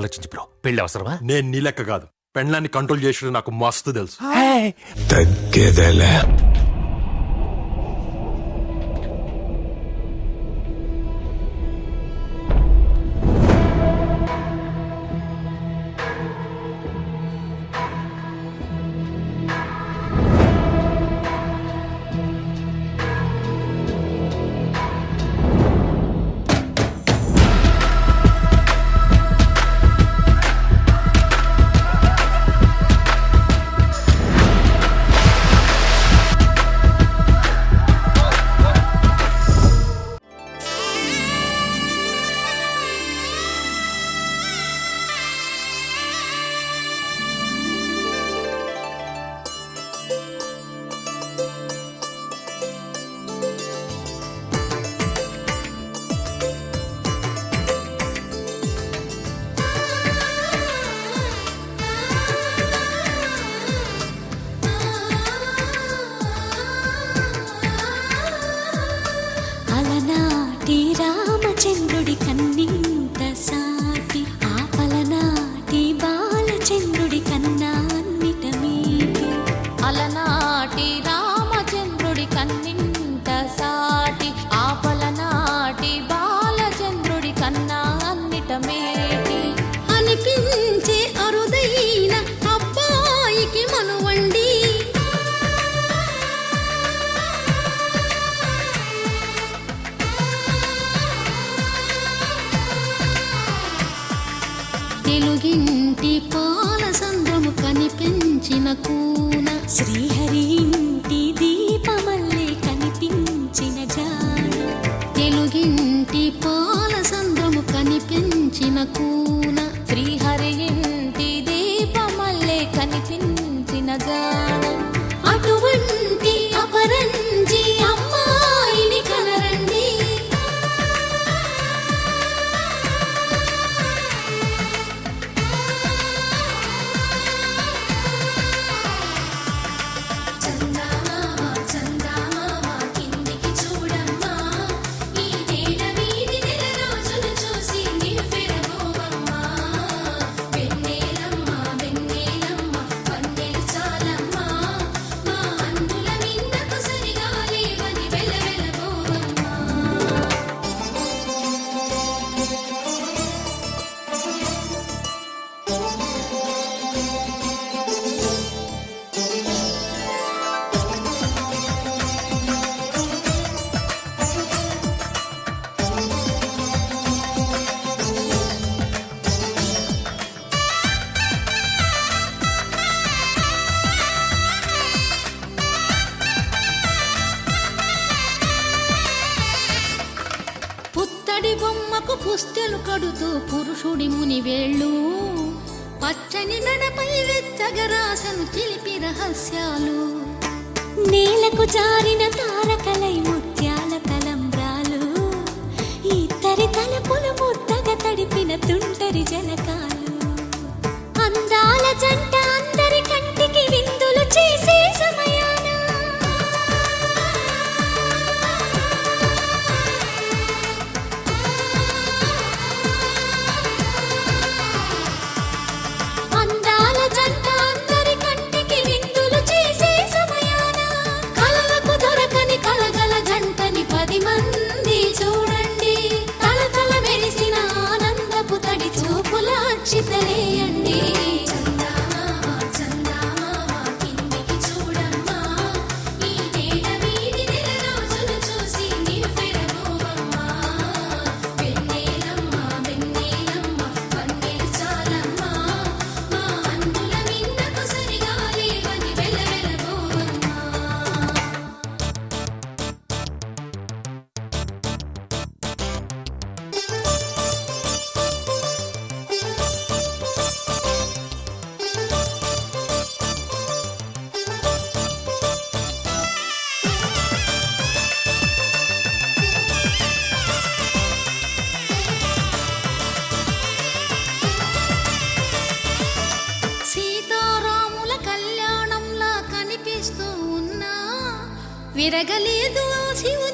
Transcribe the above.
ఆలోచించి బ్రో, పెళ్లి అవసరమా? నేను నీ లెక్క కాదు, పెండ్లాన్ని కంట్రోల్ చేసి నాకు మస్తు తెలుసు. తగ్గేదేలే. రామచంద్రుడి కన్నింత సాటి ఆపలనాటి బాలచంద్రుడి కన్నా అన్నిట మీటి. అలనాటి రామచంద్రుడి కన్నింత సాటి ఆపలనాటి బాలచంద్రుడి కన్నా అన్నిట మేటి. అనిపించే అరుదైన అబ్బాయికి మనువండి. తెలుగింటి పాల సంద్రము కనిపించిన కూన శ్రీహరి ఇంటి దీపమల్లే కనిపించిన జాడ. తెలుగింటి పాల సంద్రము కనిపించిన కూన శ్రీహరి ఇంటి దీపమల్లే కనిపించిన జాడ. అటువంటి అపరంజి అమ్మాయిని కనరండి. బొమ్మకు పుస్తెలు కడుతూ పురుషుడి ముని వేళ్ళు పచ్చని మెడపై వెచ్చగరాసను చిలిపి రహస్యాలు. నేలకు జారిన తారకలై ముత్యాల తలంబ్రాలు ఇద్దరి తలపులు ముద్దగా తడిపిన తుంటరి జలకాలు. అందాల జంట అందరి కంటికి విందులు చేసే సమయాన చితలేయండి. విరగలేదు శివుని